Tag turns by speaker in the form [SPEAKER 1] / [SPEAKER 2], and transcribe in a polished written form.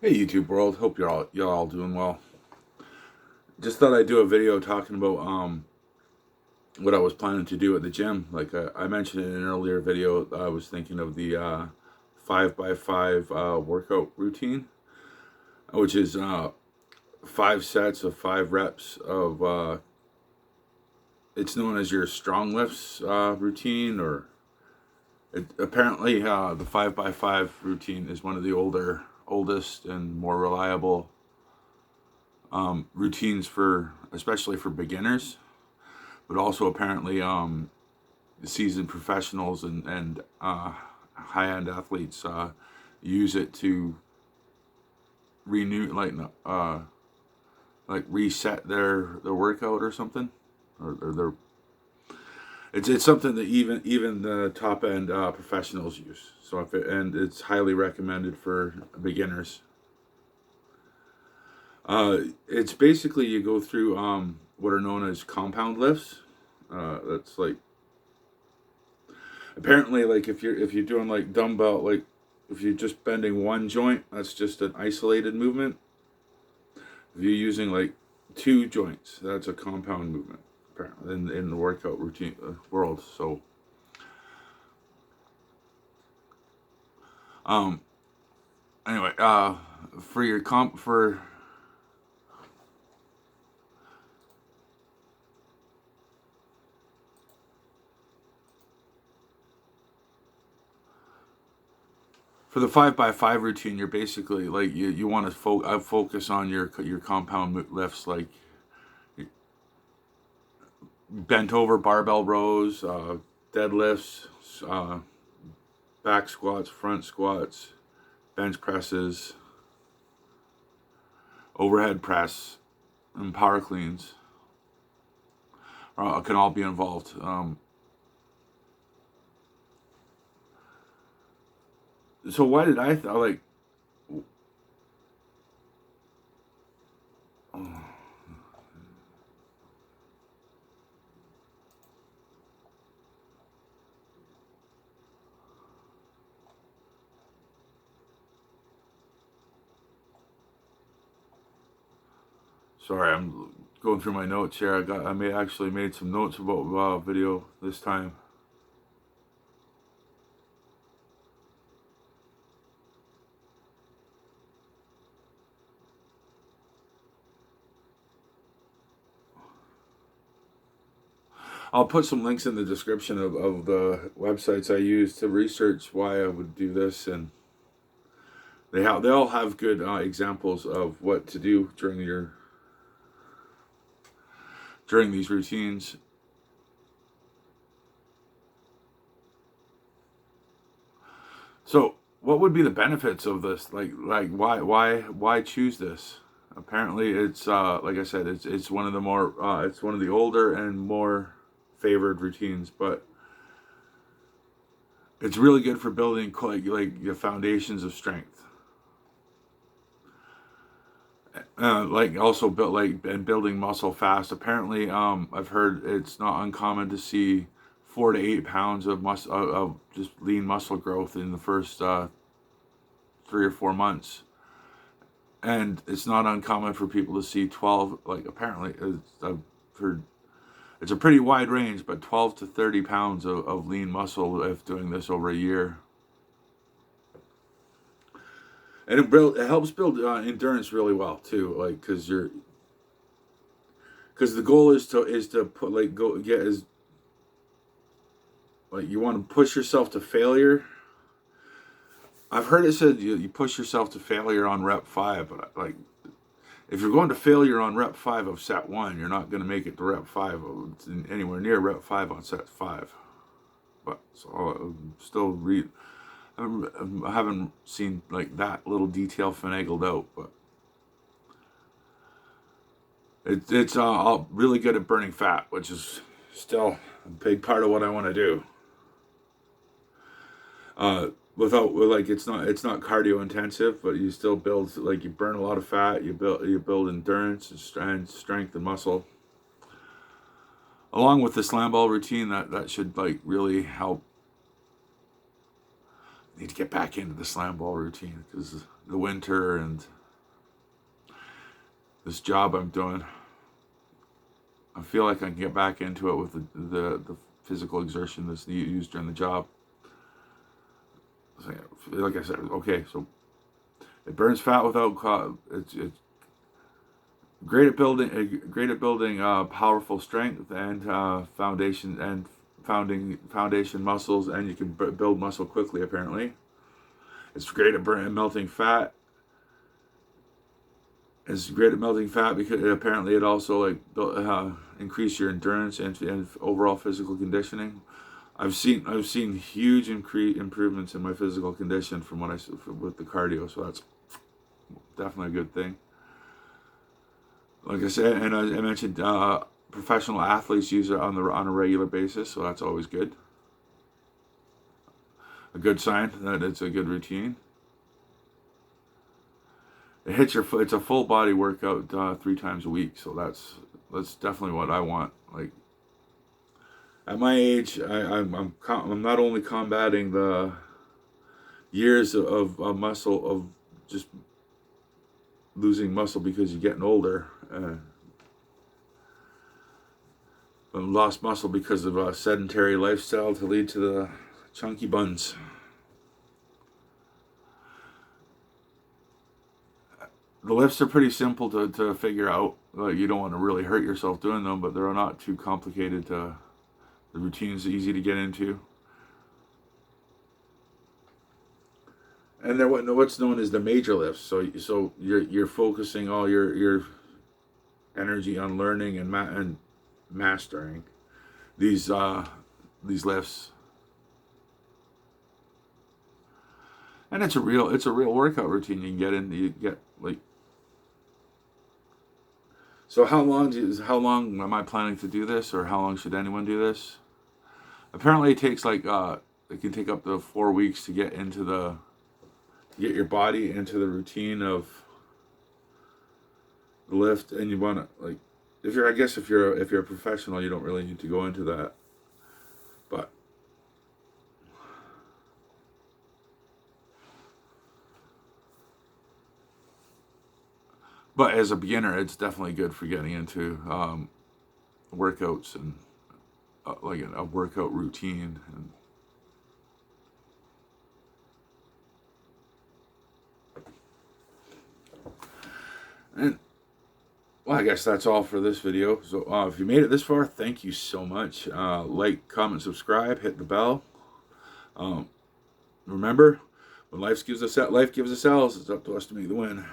[SPEAKER 1] Hey YouTube world, hope you're all doing well. Just thought I'd do a video talking about what I was planning to do at the gym. Like I mentioned in an earlier video, I was thinking of the 5x5 workout routine, which is 5 sets of 5 reps of it's known as your strong lifts routine, or apparently the 5x5 routine is one of the oldest and more reliable routines for especially for beginners, but also apparently seasoned professionals and high end athletes use it to renew like reset their workout or something, or their it's something that even the top end professionals use. So and it's highly recommended for beginners. It's basically you go through what are known as compound lifts. That's like apparently like if you're doing like dumbbell, like if you're just bending one joint, that's just an isolated movement. If you're using like two joints, that's a compound movement. Apparently in the workout routine world. So um anyway, for your comp for the 5x5 routine, you're basically like you want to focus on your compound lifts, like bent over barbell rows, deadlifts, uh, back squats, front squats, bench presses, overhead press, and power cleans can all be involved. So why did I like? Sorry, I'm going through my notes here. I made some notes about video this time. I'll put some links in the description of the websites I use to research why I would do this, and they all have good examples of what to do during these routines. So, what would be the benefits of this? Like why choose this? Apparently, it's like I said, it's one of the more it's one of the older and more favored routines, but it's really good for building like the foundations of strength. Like also built like and building muscle fast. Apparently, I've heard it's not uncommon to see 4 to 8 pounds of of just lean muscle growth in the first 3 or 4 months, and it's not uncommon for people to see 12. Like apparently, I've heard it's a pretty wide range, but 12 to 30 pounds of lean muscle if doing this over a year. And it helps build endurance really well too, like because the goal is to put like go get as like you want to push yourself to failure. I've heard it said you push yourself to failure on rep 5, but like if you're going to failure on rep 5 of set 1, you're not going to make it to rep 5 anywhere near rep 5 on set 5. But so I'll still read. I haven't seen like that little detail finagled out, but it's really good at burning fat, which is still a big part of what I want to do. Without like it's not cardio intensive, but you still build like you burn a lot of fat. You build endurance and strength and muscle. Along with the slam ball routine, that should like really help. I need to get back into the slam ball routine because the winter and this job I'm doing, I feel like I can get back into it with the physical exertion that's used during the job. So, like I said, okay, so it burns fat without it's great at building powerful strength and foundation muscles, and you can build muscle quickly. Apparently, it's great at melting fat. It's great at melting fat because apparently it also like increase your endurance and overall physical conditioning. I've seen huge improvements in my physical condition from what with the cardio, so that's definitely a good thing. Like I said, and I mentioned professional athletes use it on a regular basis, so that's always good. A good sign that it's a good routine. It's a full body workout 3 times a week, so that's definitely what I want. Like at my age, I'm not only combating the years of muscle of just losing muscle because you're getting older, but lost muscle because of a sedentary lifestyle to lead to the chunky buns. The lifts are pretty simple to figure out. Like, you don't want to really hurt yourself doing them, but they're not too complicated. The routine's easy to get into. And they're what's known as the major lifts. So you're focusing all your energy on learning and mastering these lifts. And it's a real workout routine you can get in. You get like. So how long am I planning to do this, or how long should anyone do this? Apparently, it takes like it can take up to 4 weeks to get get your body into the routine of the lift, and you want to like if you're a professional, you don't really need to go into that, but as a beginner, it's definitely good for getting into workouts and like a workout routine. And well, I guess that's all for this video. So if you made it this far, thank you so much. Like, comment, subscribe, hit the bell. Remember, when life gives us L's, it's up to us to make the win.